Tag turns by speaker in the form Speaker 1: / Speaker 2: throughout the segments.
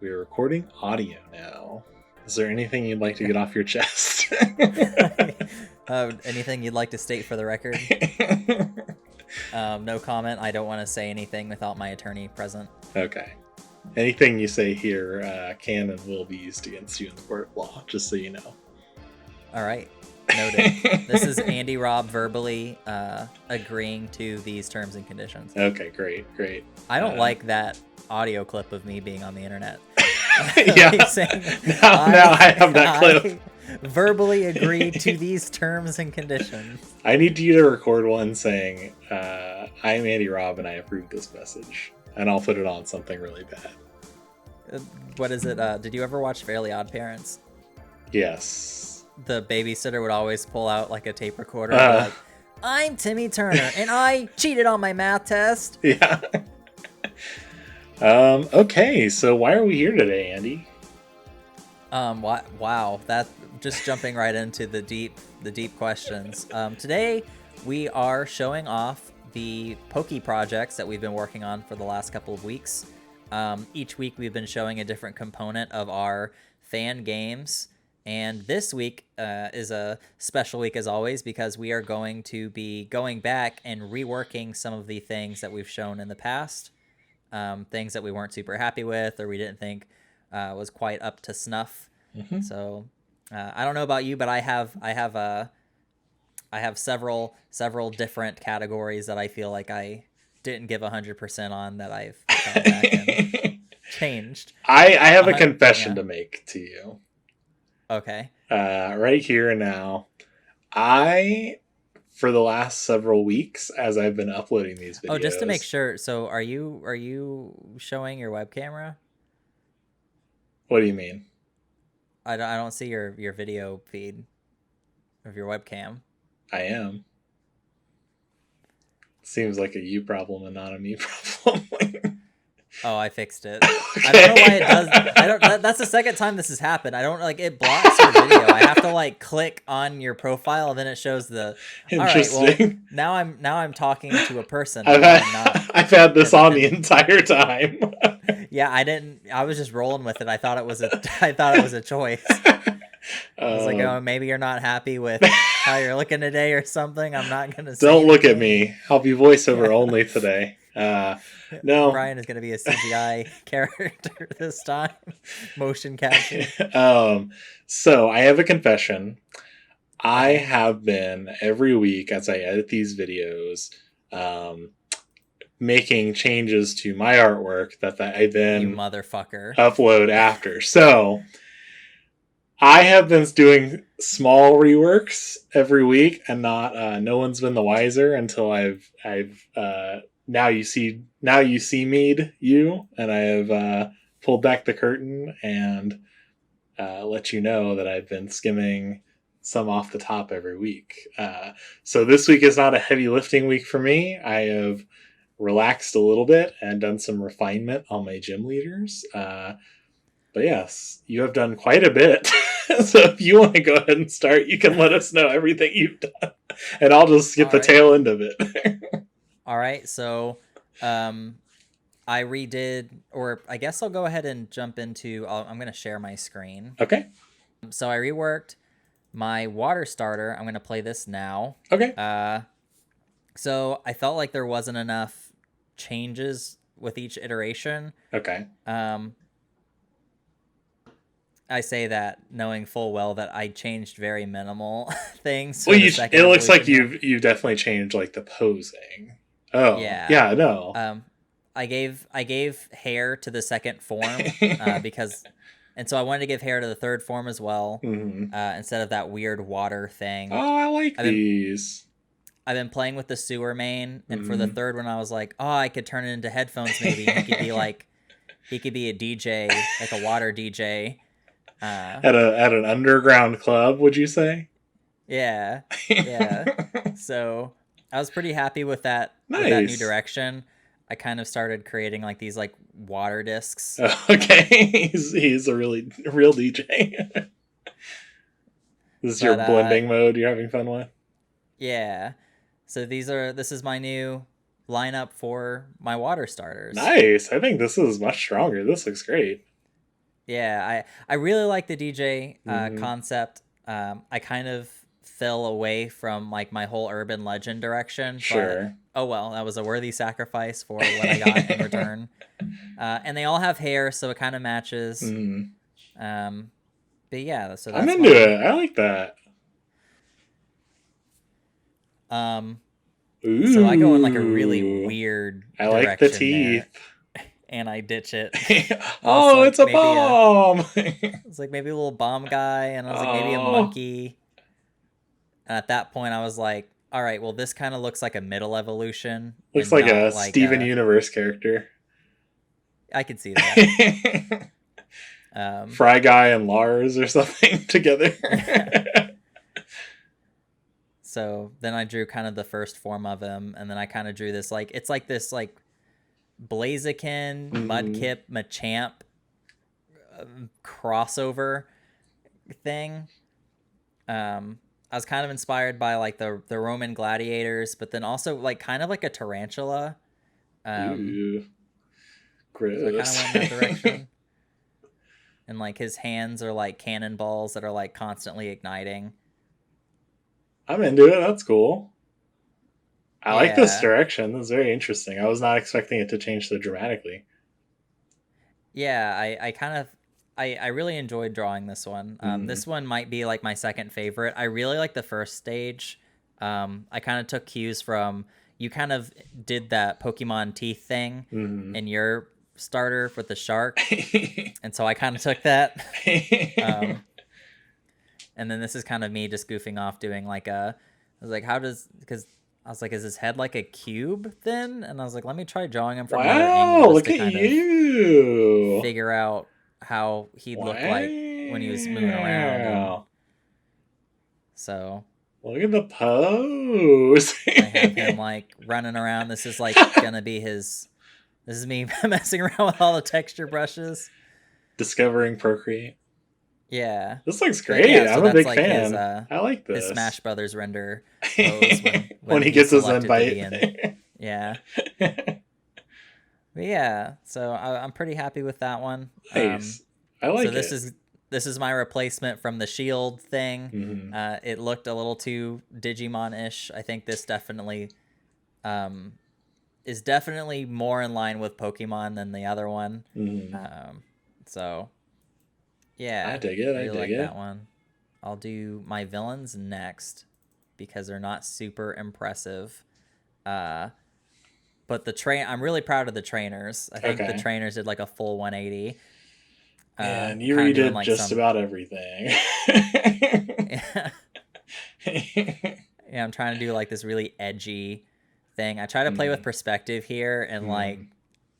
Speaker 1: We're recording audio now. Is there anything you'd like to get off your chest?
Speaker 2: Anything you'd like to state for the record? No comment. I don't want to say anything without my attorney present.
Speaker 1: Okay. Anything you say here can and will be used against you in the court of law, just so you know.
Speaker 2: All right. Noted. This is Andy Robb verbally agreeing to these terms and conditions.
Speaker 1: Okay, great.
Speaker 2: I don't like that audio clip of me being on the internet.
Speaker 1: Yeah. Now I have that clip.
Speaker 2: I verbally agree to these terms and conditions.
Speaker 1: I need you to record one saying, I'm Andy Robb and I approve this message. And I'll put it on something really bad.
Speaker 2: What is it? Did you ever watch Fairly Odd Parents?
Speaker 1: Yes.
Speaker 2: The babysitter would always pull out like a tape recorder and be like, I'm Timmy Turner and I cheated on my math test.
Speaker 1: Yeah. Okay, so why are we here today, Andy?
Speaker 2: Wow, that just jumping right into the deep questions. Today we are showing off the Poke projects that we've been working on for the last couple of weeks. Each week we've been showing a different component of our fan games, and this week is a special week as always because we are going to be going back and reworking some of the things that we've shown in the past. Things that we weren't super happy with or we didn't think was quite up to snuff. Mm-hmm. So I don't know about you, but I have several different categories that I feel like I didn't give 100% on that I've gone back and changed.
Speaker 1: I have a confession to make to you.
Speaker 2: Okay.
Speaker 1: Right here and now, for the last several weeks, as I've been uploading these videos.
Speaker 2: Oh, just to make sure. So are you showing your web camera?
Speaker 1: What do you mean?
Speaker 2: I don't see your video feed of your webcam.
Speaker 1: I am. Seems like a you problem and not a me problem.
Speaker 2: Oh, I fixed it.
Speaker 1: Okay.
Speaker 2: I don't know why it does. That's the second time this has happened. I don't it blocks your video. I have to click on your profile and then it shows the.
Speaker 1: Interesting.
Speaker 2: All right, well, now I'm talking to a person.
Speaker 1: I've had this on the entire time.
Speaker 2: Yeah, I was just rolling with it. I thought it was a choice. I was like, oh, maybe you're not happy with how you're looking today or something. I'm not gonna.
Speaker 1: Don't look at me. I'll be voiceover only today. No,
Speaker 2: Brian is going to be a CGI character this time. Motion capture.
Speaker 1: So I have a confession. I have been every week as I edit these videos, making changes to my artwork that I then
Speaker 2: you motherfucker
Speaker 1: upload after. So I have been doing small reworks every week, and no one's been the wiser until I've now you see me'd you, and I have pulled back the curtain and let you know that I've been skimming some off the top every week. So this week is not a heavy lifting week for me. I have relaxed a little bit and done some refinement on my gym leaders. But yes, you have done quite a bit. So if you want to go ahead and start, you can let us know everything you've done, and I'll just skip the tail end of it.
Speaker 2: All right, so I redid, or I guess I'll go ahead and jump into, I'm going to share my screen.
Speaker 1: Okay.
Speaker 2: So I reworked my water starter. I'm going to play this now.
Speaker 1: Okay.
Speaker 2: So I felt like there wasn't enough changes with each iteration.
Speaker 1: Okay.
Speaker 2: I say that knowing full well that I changed very minimal things.
Speaker 1: Well, it looks like you've definitely changed the posing. Oh, yeah, no.
Speaker 2: I gave hair to the second form and so I wanted to give hair to the third form as well, instead of that weird water thing.
Speaker 1: Oh, I like these.
Speaker 2: I've been playing with the sewer main, and for the third one, I was like, oh, I could turn it into headphones maybe. He could be a DJ, like a water DJ.
Speaker 1: At an underground club, would you say?
Speaker 2: Yeah. So I was pretty happy with that.
Speaker 1: Nice.
Speaker 2: With that new direction. I kind of started creating these water discs.
Speaker 1: Okay, he's a real DJ. This is your blending mode you're having fun with?
Speaker 2: Yeah. So this is my new lineup for my water starters.
Speaker 1: Nice. I think this is much stronger. This looks great.
Speaker 2: Yeah, I really like the DJ
Speaker 1: Hmm.
Speaker 2: concept. I kind of fell away from like my whole urban legend direction, but
Speaker 1: Sure.
Speaker 2: oh well, that was a worthy sacrifice for what I got in return. And they all have hair, so it kind of matches.
Speaker 1: Hmm.
Speaker 2: Um, but yeah, so
Speaker 1: I'm
Speaker 2: that's
Speaker 1: into
Speaker 2: my
Speaker 1: it. I like that.
Speaker 2: um. So I go in like a really
Speaker 1: Ooh.
Speaker 2: weird
Speaker 1: I like the
Speaker 2: direction
Speaker 1: teeth.
Speaker 2: there, and I ditch it. I was
Speaker 1: Oh, it's
Speaker 2: like
Speaker 1: a
Speaker 2: maybe a
Speaker 1: bomb.
Speaker 2: it's like maybe a little bomb guy, and I was like maybe a
Speaker 1: Oh,
Speaker 2: monkey. And at that point, I was like, all right, well, this kind of looks like a middle evolution
Speaker 1: looks
Speaker 2: and
Speaker 1: like
Speaker 2: not
Speaker 1: a
Speaker 2: like
Speaker 1: Steven
Speaker 2: a.
Speaker 1: Universe character.
Speaker 2: I could see that. Um,
Speaker 1: Fry Guy and Lars or something together.
Speaker 2: yeah. So then I drew kind of the first form of him, and then I kind of drew this like it's like this like Blaziken,
Speaker 1: Hmm.
Speaker 2: Mudkip, Machamp crossover thing. I was kind of inspired by like the Roman gladiators, but then also like kind of like a tarantula. Um,
Speaker 1: Ooh,
Speaker 2: so I kind of
Speaker 1: gross.
Speaker 2: went in that direction. And like his hands are like cannonballs that are like constantly igniting.
Speaker 1: I'm into it. That's cool. I like this
Speaker 2: Yeah.
Speaker 1: direction. That's very interesting. I was not expecting it to change so dramatically.
Speaker 2: Yeah, I kind of I really enjoyed drawing this one.
Speaker 1: Mm.
Speaker 2: This one might be like my second favorite. I really like the first stage. I kind of took cues from you kind of did that Pokemon teeth thing
Speaker 1: Mm.
Speaker 2: in your starter with the shark. And so I kind of took that. Um, and then this is kind of me just goofing off doing like a I was like how does because I was like is his head like a cube then? And I was like let me try drawing him from another angle
Speaker 1: Wow,
Speaker 2: just
Speaker 1: look
Speaker 2: to
Speaker 1: at
Speaker 2: kind of
Speaker 1: you.
Speaker 2: figure out how he'd look like when he was moving around. And
Speaker 1: Wow.
Speaker 2: so
Speaker 1: Look at the pose.
Speaker 2: I have him like running around. This is like gonna be his this is me messing around with all the texture brushes.
Speaker 1: Discovering Procreate.
Speaker 2: Yeah.
Speaker 1: This looks
Speaker 2: But yeah,
Speaker 1: great.
Speaker 2: so
Speaker 1: I'm a
Speaker 2: that's
Speaker 1: big
Speaker 2: like
Speaker 1: fan. I like
Speaker 2: his
Speaker 1: this.
Speaker 2: Smash Brothers render pose
Speaker 1: When
Speaker 2: when
Speaker 1: he
Speaker 2: he's
Speaker 1: gets his
Speaker 2: selected to be
Speaker 1: invite.
Speaker 2: in. Yeah. But yeah, so I'm pretty happy with that one.
Speaker 1: Nice. I
Speaker 2: So
Speaker 1: like it.
Speaker 2: this is my replacement from the Shield thing.
Speaker 1: Hmm.
Speaker 2: It looked a little too Digimon-ish. I think this definitely um, is definitely more in line with Pokemon than the other one.
Speaker 1: Hmm.
Speaker 2: So
Speaker 1: I
Speaker 2: yeah,
Speaker 1: dig it.
Speaker 2: I
Speaker 1: I
Speaker 2: really
Speaker 1: dig
Speaker 2: like
Speaker 1: it.
Speaker 2: that one. I'll do my villains next because they're not super impressive. Uh, but the train, I'm really proud of the trainers. I think the
Speaker 1: Okay.
Speaker 2: trainers did like a full 180.
Speaker 1: Man, you
Speaker 2: Kind of doing
Speaker 1: redid
Speaker 2: like
Speaker 1: just
Speaker 2: some.
Speaker 1: about everything.
Speaker 2: Yeah, I'm trying to do like this really edgy thing. I try to play with
Speaker 1: Mm,
Speaker 2: perspective here, and like
Speaker 1: mm,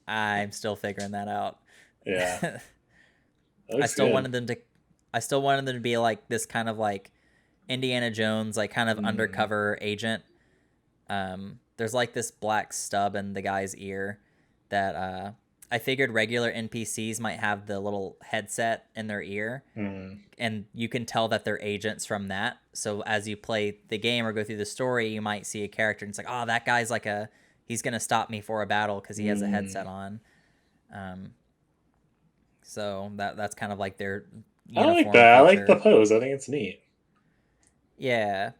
Speaker 2: I'm still figuring that out.
Speaker 1: yeah, that
Speaker 2: I
Speaker 1: looks
Speaker 2: still
Speaker 1: good.
Speaker 2: wanted them to. I still wanted them to be like this kind of like Indiana Jones, like kind of
Speaker 1: Mm,
Speaker 2: undercover agent. There's like this black stub in the guy's ear that I figured regular NPCs might have the little headset in their ear,
Speaker 1: mm,
Speaker 2: and you can tell that they're agents from that. So as you play the game or go through the story, you might see a character and it's like, oh, that guy's like he's gonna stop me for a battle because he has a headset
Speaker 1: mm.
Speaker 2: on. Um, so that's kind of like their
Speaker 1: I like
Speaker 2: uniform
Speaker 1: that. I like the
Speaker 2: feature.
Speaker 1: pose. I think it's neat.
Speaker 2: Yeah,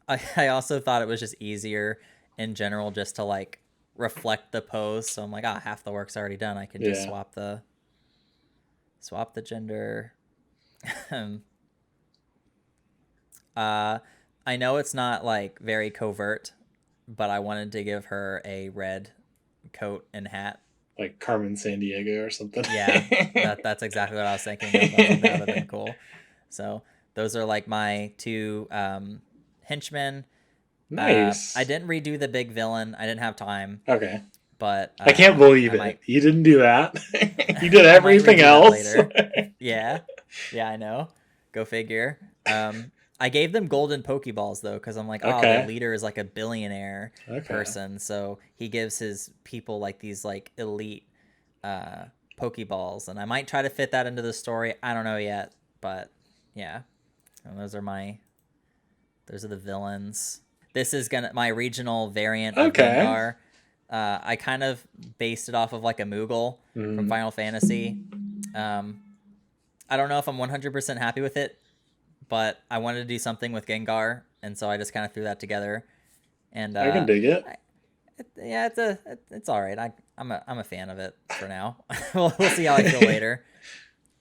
Speaker 2: I also thought it was just easier in general just to like reflect the pose. So I'm like, ah, half the work's already done. I can just
Speaker 1: Yeah.
Speaker 2: swap the gender. uh, I know it's not like very covert, but I wanted to give her a red coat and hat.
Speaker 1: Like Carmen San Diego or something.
Speaker 2: Yeah, that's exactly what I was thinking of. I was like, that would have been cool. So those are like my two henchmen. I
Speaker 1: Nice.
Speaker 2: didn't redo the big villain. I didn't have time,
Speaker 1: Okay.
Speaker 2: but
Speaker 1: I can't believe
Speaker 2: I
Speaker 1: it.
Speaker 2: might
Speaker 1: You didn't do that. You did
Speaker 2: I might
Speaker 1: everything
Speaker 2: redo that
Speaker 1: else.
Speaker 2: later. Yeah, yeah, I know. Go figure. I gave them golden Pokeballs though, because I'm like, oh, their
Speaker 1: Okay.
Speaker 2: leader is like a billionaire
Speaker 1: Okay.
Speaker 2: person, so he gives his people like these like elite uh, Pokeballs, and I might try to fit that into the story. I don't know yet, but yeah, and those are the villains. This is gonna my regional variant of
Speaker 1: Okay.
Speaker 2: Gengar. I kind of based it off of like a Moogle from
Speaker 1: Mm,
Speaker 2: Final Fantasy. Um, I don't know if I'm 100% happy with it, but I wanted to do something with Gengar, and so I just kind of threw that together. And
Speaker 1: I can dig it.
Speaker 2: yeah, it's all right. I'm a fan of it for now. We'll see how I feel later.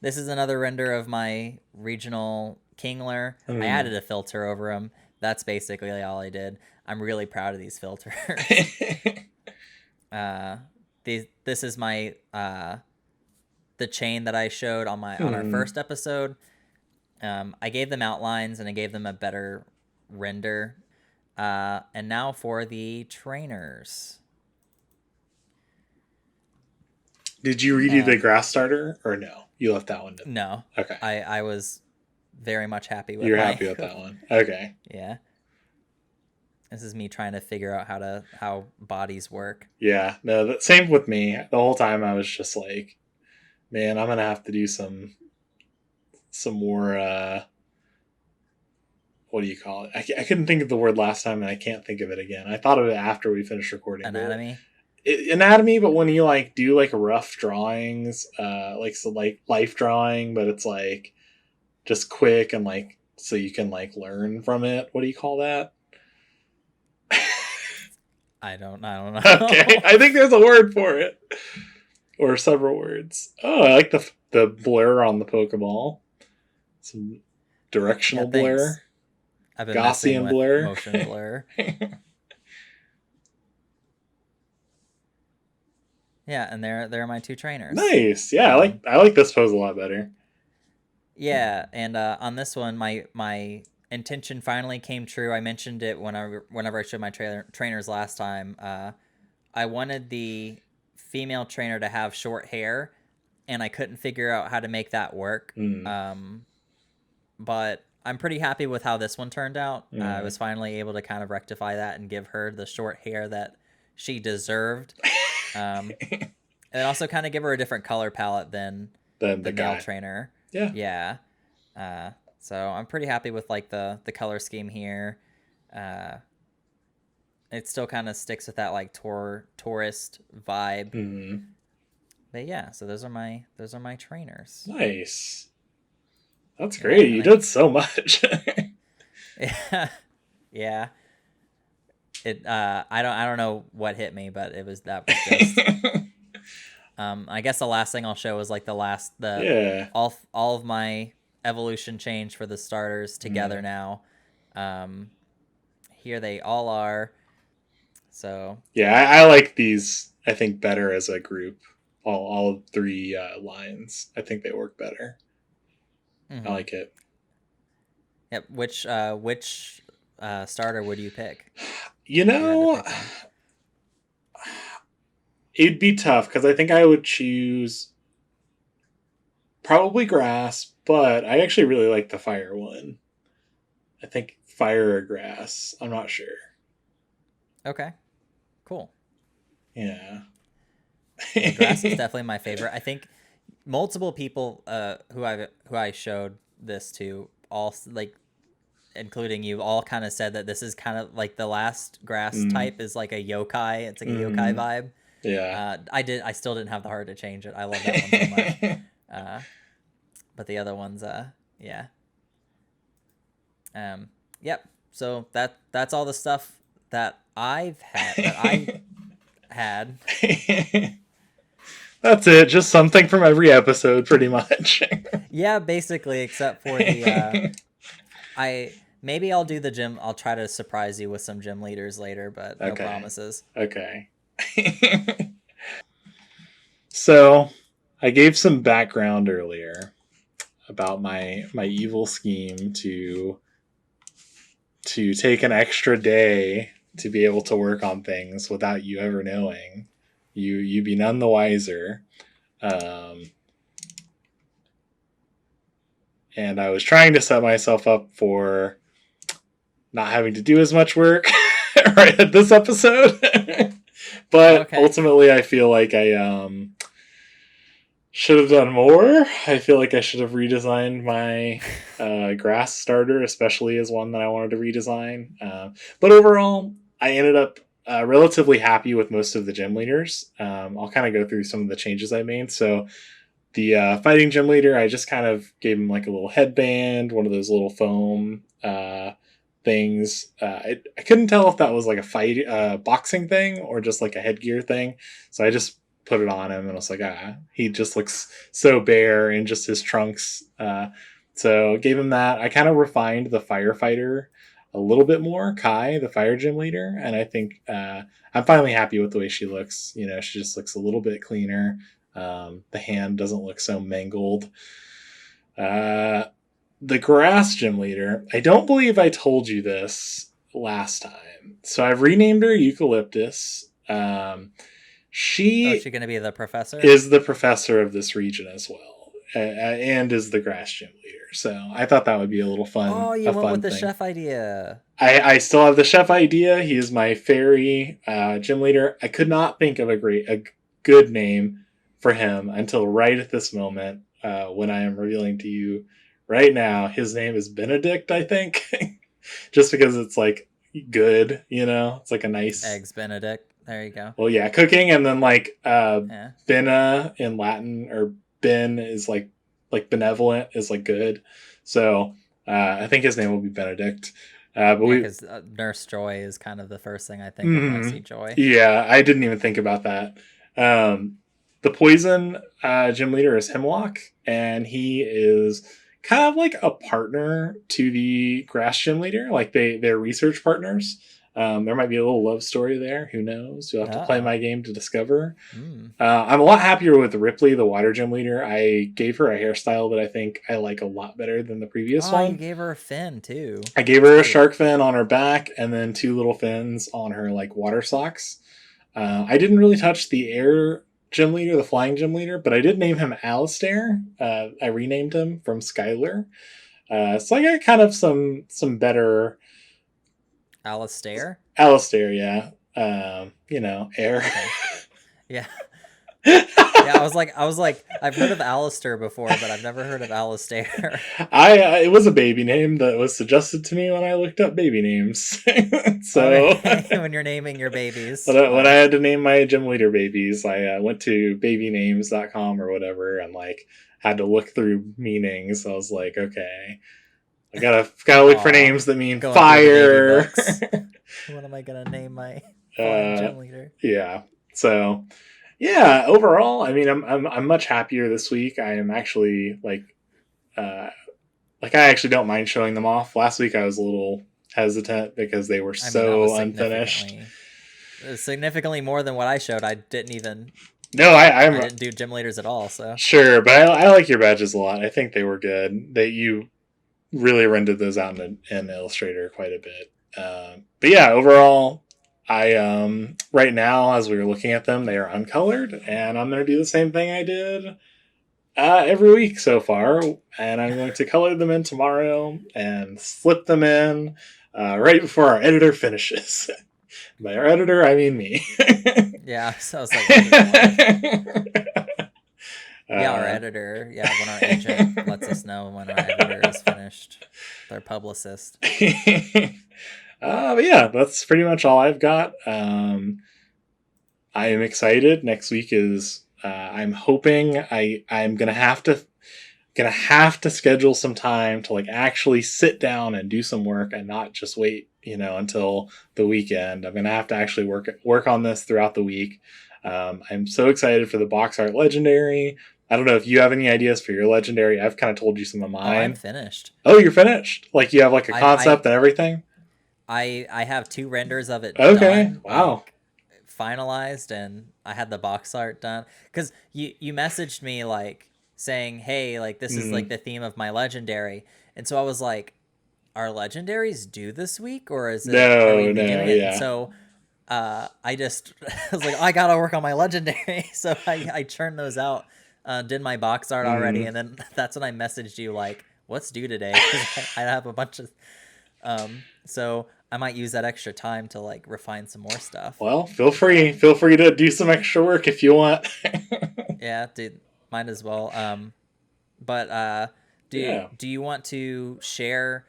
Speaker 2: This is another render of my regional Kingler. I added a filter over him. That's basically all I did. I'm really proud of these filters. This is my the chain that I showed on our first episode. I gave them outlines and I gave them a better render. And now for the trainers.
Speaker 1: Did you redo the grass starter or no? You left that one.
Speaker 2: No.
Speaker 1: Okay.
Speaker 2: I was very much happy with.
Speaker 1: You're happy with that one. Okay.
Speaker 2: Yeah. This is me trying to figure out how bodies work.
Speaker 1: Yeah. No, same with me. The whole time I was just like, man, I'm gonna have to do some more. What do you call it? I couldn't think of the word last time, and I can't think of it again. I thought of it after we finished recording.
Speaker 2: Anatomy.
Speaker 1: Anatomy, but when you like do like rough drawings, like life drawing, but it's like just quick and like so you can like learn from it. What do you call that?
Speaker 2: I don't know.
Speaker 1: Okay, I think there's a word for it, or several words. Oh, I like the blur on the Pokeball. Some directional blur.
Speaker 2: I've been
Speaker 1: Gaussian blur.
Speaker 2: Motion blur. Yeah, and there are my two trainers.
Speaker 1: Nice. Yeah, I like this pose a lot better.
Speaker 2: Yeah, and on this one, my intention finally came true. I mentioned it whenever I showed my trainers last time. I wanted the female trainer to have short hair, and I couldn't figure out how to make that work. But I'm pretty happy with how this one turned out. I was finally able to kind of rectify that and give her the short hair that she deserved. And also kind of give her a different color palette than the male trainer. Yeah. So I'm pretty happy with like the color scheme here. It still kind of sticks with that like tourist vibe. But yeah, so those are my trainers.
Speaker 1: Nice. That's great. You did so much.
Speaker 2: Yeah. It I don't know what hit me, but that was just I guess the last thing I'll show is like all of my evolution change for the starters together now. Here they all are. So
Speaker 1: yeah, I like these. I think better as a group. All three lines. I think they work better. I like it.
Speaker 2: Yep. Which starter would you pick?
Speaker 1: You know, it'd be tough because I think I would choose probably grass, but I actually really like the fire one. I think fire or grass. I'm not sure.
Speaker 2: Okay. Cool.
Speaker 1: Yeah.
Speaker 2: Grass is definitely my favorite. I think multiple people who I showed this to, all like including you, all kind of said that this is kind of like the last grass type is like a yokai. It's like a yokai vibe.
Speaker 1: Yeah.
Speaker 2: I still didn't have the heart to change it. I love that one so much. But the other ones, yeah. Yep. So that's all the stuff that I had.
Speaker 1: That's it. Just something from every episode, pretty much.
Speaker 2: Yeah, basically, except for the maybe I'll do the gym. I'll try to surprise you with some gym leaders later, but no promises.
Speaker 1: Okay. So, I gave some background earlier about my evil scheme to take an extra day to be able to work on things without you ever knowing. You be none the wiser. And I was trying to set myself up for not having to do as much work right at this episode. But ultimately I feel like I should have done more. I feel like I should have redesigned my grass starter, especially as one that I wanted to redesign. But overall, I ended up relatively happy with most of the gym leaders. I'll kind of go through some of the changes I made. So The fighting gym leader, I just kind of gave him like a little headband, one of those little foam things. I couldn't tell if that was like a boxing thing or just like a headgear thing. So I just put it on him and I was like, he just looks so bare in just his trunks. So gave him that. I kind of refined the firefighter a little bit more, Kai, the fire gym leader, and I think I'm finally happy with the way she looks. She just looks a little bit cleaner. The hand doesn't look so mangled. The grass gym leader, I don't believe I told you this last time. So I've renamed her Eucalyptus. She
Speaker 2: is she going to be the professor?
Speaker 1: Is the professor of this region as well, and is the grass gym leader. So I thought that would be a little fun.
Speaker 2: Oh, you went with the
Speaker 1: thing.
Speaker 2: chef idea.
Speaker 1: I still have the chef idea. He is my fairy gym leader. I could not think of a good name for him until right at this moment when I am revealing to you right now. His name is Benedict, I think. Just because it's like good, it's like a nice
Speaker 2: Eggs Benedict. There you go.
Speaker 1: Well, yeah, cooking, and then like bena in Latin, or ben is like benevolent is like good. So I think his name will be Benedict. But
Speaker 2: because Nurse Joy is kind of the first thing I think of when I see Joy.
Speaker 1: Yeah, I didn't even think about that. The poison gym leader is Hemlock, and he is kind of like a partner to the grass gym leader. Like they're research partners. There might be a little love story there. Who knows? You'll have to play my game to discover. I'm a lot happier with Ripley, the water gym leader. I gave her a hairstyle that I think I like a lot better than the previous one.
Speaker 2: You gave her a fin too.
Speaker 1: I gave her a shark fin on her back and then 2 little fins on her like water socks. I didn't really touch the air gym leader, the flying gym leader, but I did name him Alistair. I renamed him from Skylar. So I got kind of some better...
Speaker 2: Alistair,
Speaker 1: yeah. Air.
Speaker 2: Okay. Yeah. Yeah, I was like, I've heard of Alistair before, but I've never heard of Alistair.
Speaker 1: It was a baby name that was suggested to me when I looked up baby names. So
Speaker 2: when you're naming your babies.
Speaker 1: When I had to name my gym leader babies, I went to babynames.com or whatever and like had to look through meanings. I was like, okay, I gotta look for names that mean fire.
Speaker 2: What am I gonna name my gym leader?
Speaker 1: Yeah. So, yeah. Overall, I mean, I'm much happier this week. I am actually I actually don't mind showing them off. Last week I was a little hesitant because they were so unfinished.
Speaker 2: Significantly more than what I showed. I didn't even.
Speaker 1: No, I
Speaker 2: didn't do gym leaders at all. So
Speaker 1: sure, but I like your badges a lot. I think they were good. That you really rendered those out in Illustrator quite a bit. But yeah, overall, I right now as we were looking at them, they are uncolored, and I'm going to do the same thing I did every week so far, and I'm going to color them in tomorrow and slip them in right before our editor finishes. By our editor, I mean me.
Speaker 2: Yeah, so I was like, yeah, our editor. Yeah, when our agent lets us know when our editor is finished, their publicist.
Speaker 1: But yeah, that's pretty much all I've got. I am excited. Next week is. I'm hoping I'm gonna have to schedule some time to like actually sit down and do some work and not just wait, until the weekend. I'm gonna have to actually work on this throughout the week. I'm so excited for the box art legendary. I don't know if you have any ideas for your legendary. I've kind of told you some of mine.
Speaker 2: Oh, I'm finished.
Speaker 1: Oh, you're finished? Like you have like a concept and everything?
Speaker 2: I have 2 renders of it
Speaker 1: okay.
Speaker 2: done.
Speaker 1: Wow.
Speaker 2: Finalized, and I had the box art done. Because you messaged me like saying, hey, like this is like the theme of my legendary. And so I was like, are legendaries due this week or is it?
Speaker 1: No,
Speaker 2: yeah. And so I was like, I gotta work on my legendary. So I churned those out. Did my box art already, and then that's when I messaged you like, "What's due today?" Because I have a bunch of, so I might use that extra time to like refine some more stuff.
Speaker 1: Well, feel free to do some extra work if you want.
Speaker 2: Yeah, dude, might as well. Do you want to share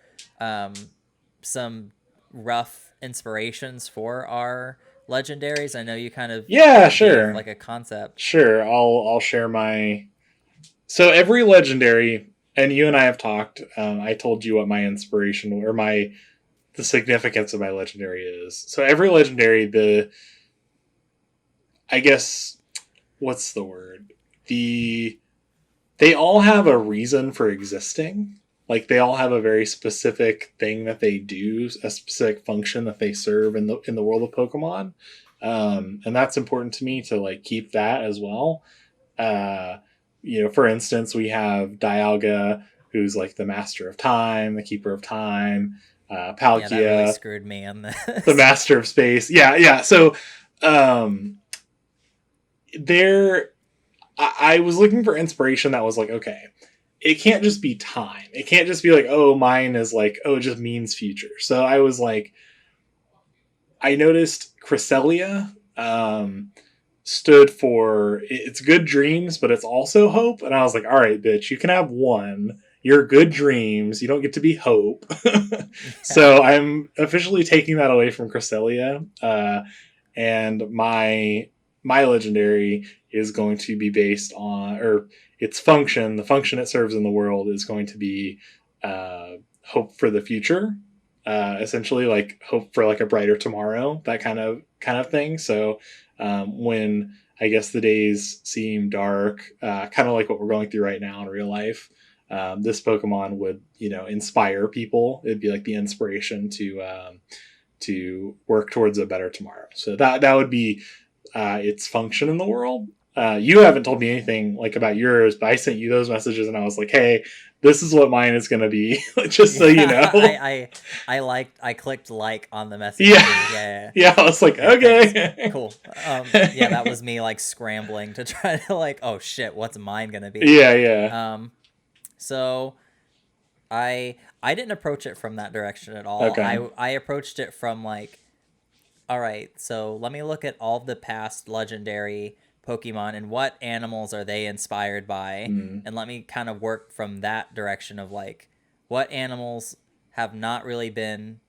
Speaker 2: some rough inspirations for our legendaries? I know you kind of
Speaker 1: sure,
Speaker 2: like a concept.
Speaker 1: Sure, I'll share my So every legendary, and you and I have talked. I told you what my inspiration or the significance of my legendary is. So every legendary, I guess, what's the word? They all have a reason for existing. Like they all have a very specific thing that they do, a specific function that they serve in the world of Pokemon, and that's important to me to like keep that as well. Uh, for instance, we have Dialga, who's like the master of time, the keeper of time.
Speaker 2: Yeah, that really
Speaker 1: Palkia,
Speaker 2: screwed me on
Speaker 1: the
Speaker 2: this.
Speaker 1: master of space. Yeah, yeah. So um, there, I was looking for inspiration that was like, okay, it can't just be time. It can't just be like, oh, mine is like, oh, it just means future. So I was like, I noticed Cresselia stood for it's good dreams, but it's also hope. And I was like, all right, bitch, you can have one. You're good dreams. You don't get to be hope.
Speaker 2: Yeah.
Speaker 1: So I'm officially taking that away from Cresselia. And my legendary is going to be based on or its function. The function it serves in the world is going to be hope for the future. Essentially, like hope for like a brighter tomorrow, that kind of thing. So when I guess the days seem dark, kind of like what we're going through right now in real life. This Pokemon would, inspire people. It'd be like the inspiration to work towards a better tomorrow. So that would be its function in the world. You haven't told me anything like about yours, but I sent you those messages and I was like, hey, this is what mine is going to be, just so you
Speaker 2: Yeah,
Speaker 1: know.
Speaker 2: I clicked like on the messages.
Speaker 1: Yeah,
Speaker 2: Yeah.
Speaker 1: yeah. I was like,
Speaker 2: Okay, thanks.
Speaker 1: okay.
Speaker 2: Cool. Yeah, that was me like scrambling to try to like, oh shit, what's mine gonna be?
Speaker 1: Yeah, yeah.
Speaker 2: Um, so I didn't approach it from that direction at all.
Speaker 1: Okay.
Speaker 2: I approached it from like, all right, so let me look at all the past legendary Pokemon and what animals are they inspired by,
Speaker 1: Mm,
Speaker 2: and let me kind of work from that direction of like what animals have not really been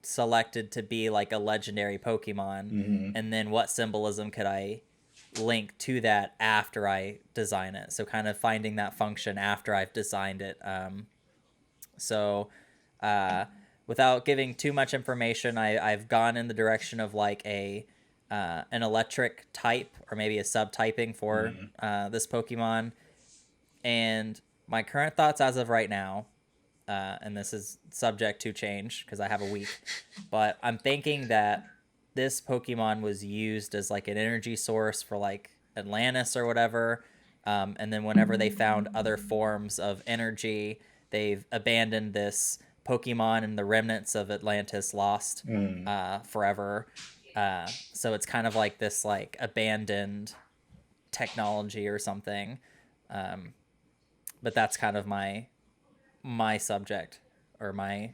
Speaker 2: selected to be like a legendary Pokemon,
Speaker 1: mm,
Speaker 2: and then what symbolism could I link to that after I design it. So kind of finding that function after I've designed it. So uh, without giving too much information, I've gone in the direction of like an electric type or maybe a subtyping for
Speaker 1: mm.
Speaker 2: this Pokemon. And my current thoughts as of right now, and this is subject to change because I have a week, but I'm thinking that this Pokemon was used as like an energy source for like Atlantis or whatever. And then whenever they found other forms of energy, they've abandoned this Pokemon and the remnants of Atlantis lost
Speaker 1: Mm.
Speaker 2: forever. So it's kind of like this like abandoned technology or something. Um, but that's kind of my subject or my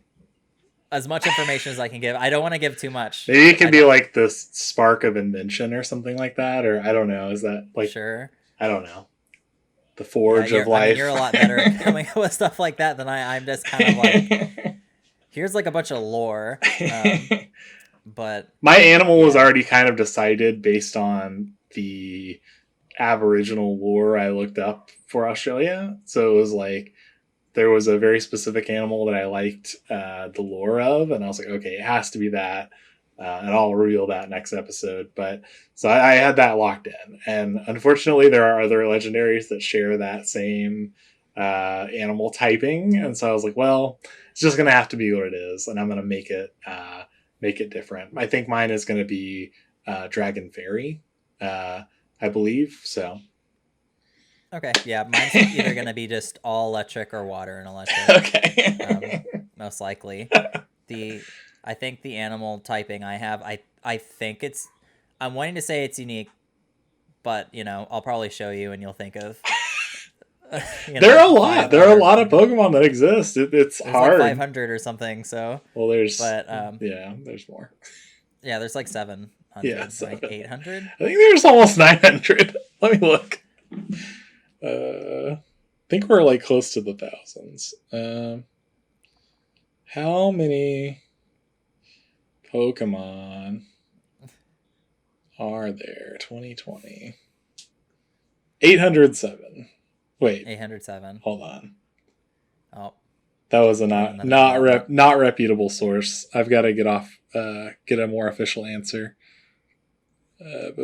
Speaker 2: as much information as I can give. I don't want to give too much.
Speaker 1: Maybe it
Speaker 2: I
Speaker 1: could be like this spark of invention or something like that, or I don't know. Is that like
Speaker 2: sure.
Speaker 1: I don't know the
Speaker 2: Yeah,
Speaker 1: forge of
Speaker 2: you're
Speaker 1: life?
Speaker 2: a lot better at coming up with stuff like that than I'm just kind of like here's like a bunch of lore. But
Speaker 1: My animal was
Speaker 2: yeah.
Speaker 1: already kind of decided based on the Aboriginal lore I looked up for Australia. So it was like there was a very specific animal that I liked the lore of, and I was like, okay, it has to be that. And I'll reveal that next episode. But so I had that locked in, and unfortunately, there are other legendaries that share that same animal typing, and so I was like, well, it's just gonna have to be what it is, and I'm gonna make it different. I think mine is gonna be Dragon Fairy, I believe. So
Speaker 2: Okay. Yeah, mine's either gonna be just all electric or water and electric.
Speaker 1: okay.
Speaker 2: Most likely. The I think the animal typing I have, I think it's I'm wanting to say it's unique, but I'll probably show you and you'll think of
Speaker 1: There are a lot.
Speaker 2: five
Speaker 1: There are a
Speaker 2: other.
Speaker 1: lot of Pokemon that exist. It's
Speaker 2: There's like
Speaker 1: hard.
Speaker 2: 500 or something. So,
Speaker 1: Well, there's
Speaker 2: but
Speaker 1: yeah, there's more.
Speaker 2: yeah, there's like
Speaker 1: Yeah,
Speaker 2: 700, right?
Speaker 1: seven.
Speaker 2: 800.
Speaker 1: I think there's almost 900. Let me look. I think we're like close to the thousands. How many Pokemon are there? 2020. 807. Wait,
Speaker 2: 807.
Speaker 1: hold on.
Speaker 2: Oh,
Speaker 1: that was a not reputable source. I've got to get a more official answer.
Speaker 2: And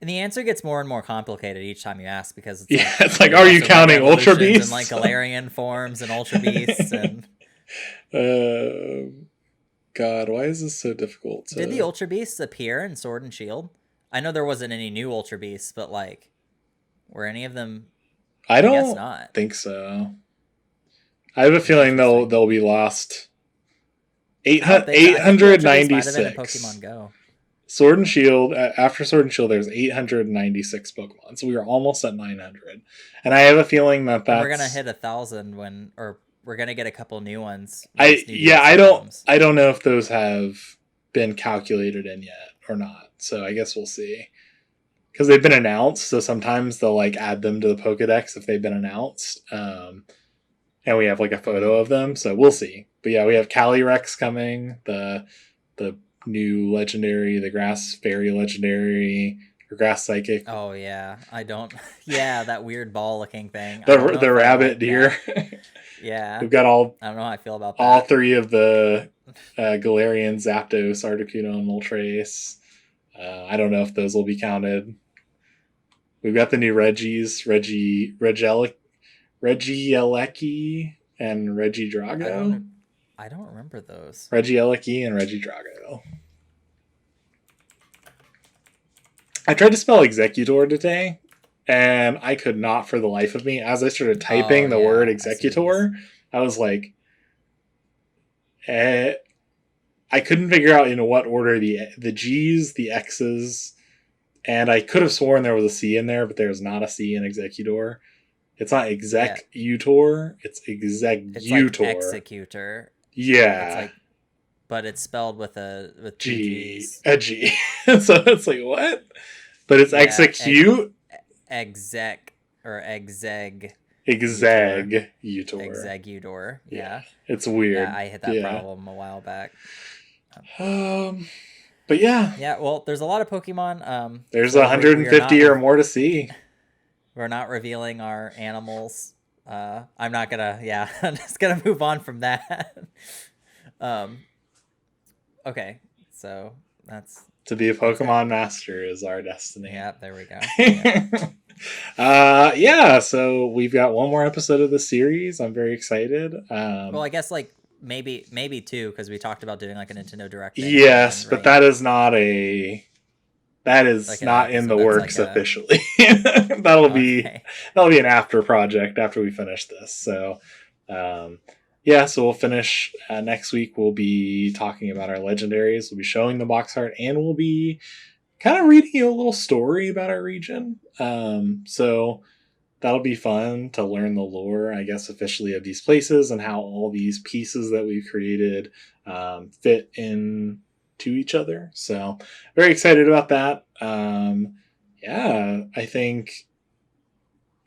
Speaker 2: the answer gets more and more complicated each time you ask because it's
Speaker 1: it's like, are you counting Ultra Beasts
Speaker 2: and like Galarian forms and Ultra Beasts and?
Speaker 1: God, why is this so difficult?
Speaker 2: Did the Ultra Beasts appear in Sword and Shield? I know there wasn't any new Ultra Beasts, but like, were any of them?
Speaker 1: I don't think so. I have a feeling they'll be lost. 896.
Speaker 2: Pokemon Go.
Speaker 1: Sword and Shield, after Sword and Shield, there's 896 Pokemon. So we were almost at 900. And I have a feeling that
Speaker 2: we're going to hit 1,000 or we're going to get a couple new ones.
Speaker 1: I don't know if those have been calculated in yet or not. So I guess we'll see. Because they've been announced, so sometimes they'll like add them to the Pokedex if they've been announced. And we have like a photo of them, so we'll see. But yeah, we have Calyrex coming, the new legendary, the Grass Fairy legendary, or Grass Psychic.
Speaker 2: Oh yeah, that weird ball looking thing.
Speaker 1: The rabbit deer.
Speaker 2: Yeah.
Speaker 1: We've got
Speaker 2: I don't know how I feel about that.
Speaker 1: All three of the Galarian, Zapdos, Articuno, and Moltres. I don't know if those will be counted. We've got the new Regieleki and Regidrago.
Speaker 2: I don't remember those.
Speaker 1: Regieleki and Regidrago. I tried to spell Executor today, and I could not for the life of me. As I started typing the word Executor, I was like, I couldn't figure out in what order the G's, the X's, and I could have sworn there was a C in there, but there's not a C in Executor. It's not Executor, it's Executor.
Speaker 2: It's like Executor.
Speaker 1: Yeah.
Speaker 2: But it's spelled with
Speaker 1: G's. A G. So it's like, what? But it's execute.
Speaker 2: Exeg. Executor.
Speaker 1: Executor.
Speaker 2: Yeah.
Speaker 1: It's weird.
Speaker 2: Yeah, I hit that problem a while back.
Speaker 1: But yeah.
Speaker 2: Yeah, well, there's a lot of Pokemon.
Speaker 1: There's 150 or more to see.
Speaker 2: We're not revealing our animals. I'm not gonna. Yeah, I'm just gonna move on from that. Okay, so that's
Speaker 1: to be a Pokemon master is our destiny.
Speaker 2: Yeah, there we go.
Speaker 1: Yeah. So we've got one more episode of the series. I'm very excited.
Speaker 2: Well, I guess like maybe two because we talked about doing like a Nintendo Direct.
Speaker 1: Yes, but that is not a. That is like not in the works officially. That'll be an after project after we finish this. So, so we'll finish next week. We'll be talking about our legendaries. We'll be showing the box art, and we'll be kind of reading you a little story about our region. So that'll be fun to learn the lore, I guess, officially of these places and how all these pieces that we've created fit in to each other. So very excited about that. I think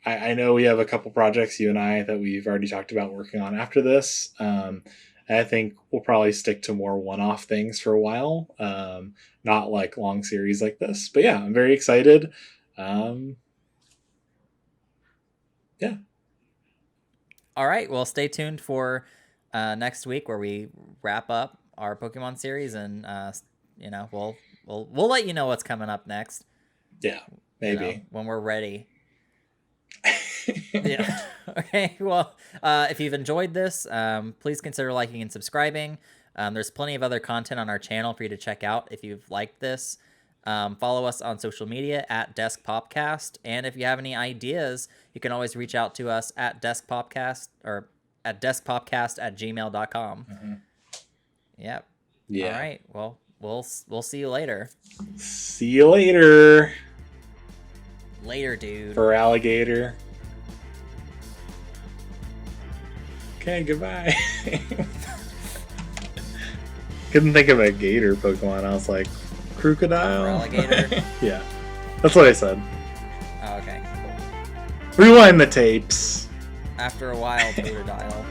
Speaker 1: I know we have a couple projects, you and I, that we've already talked about working on after this. I think we'll probably stick to more one-off things for a while, not like long series like this. But yeah, I'm very excited. Yeah.
Speaker 2: All right. Well, stay tuned for next week where we wrap up our Pokemon series, and we'll let you know what's coming up next.
Speaker 1: Yeah, maybe
Speaker 2: when we're ready. Yeah. Okay. Well, if you've enjoyed this, please consider liking and subscribing. There's plenty of other content on our channel for you to check out if you've liked this. Follow us on social media at DeskPopcast, and if you have any ideas, you can always reach out to us at DeskPopcast or at deskpopcast@gmail.com.
Speaker 1: Mm-hmm.
Speaker 2: Yep.
Speaker 1: Yeah.
Speaker 2: All right. Well, we'll see you later.
Speaker 1: See you later.
Speaker 2: Later, dude.
Speaker 1: For alligator. Okay, goodbye. Couldn't think of a gator Pokemon. I was like, crocodile?
Speaker 2: For alligator?
Speaker 1: Yeah. That's what I said.
Speaker 2: Oh, okay. Cool.
Speaker 1: Rewind the tapes.
Speaker 2: After a while, Totodile.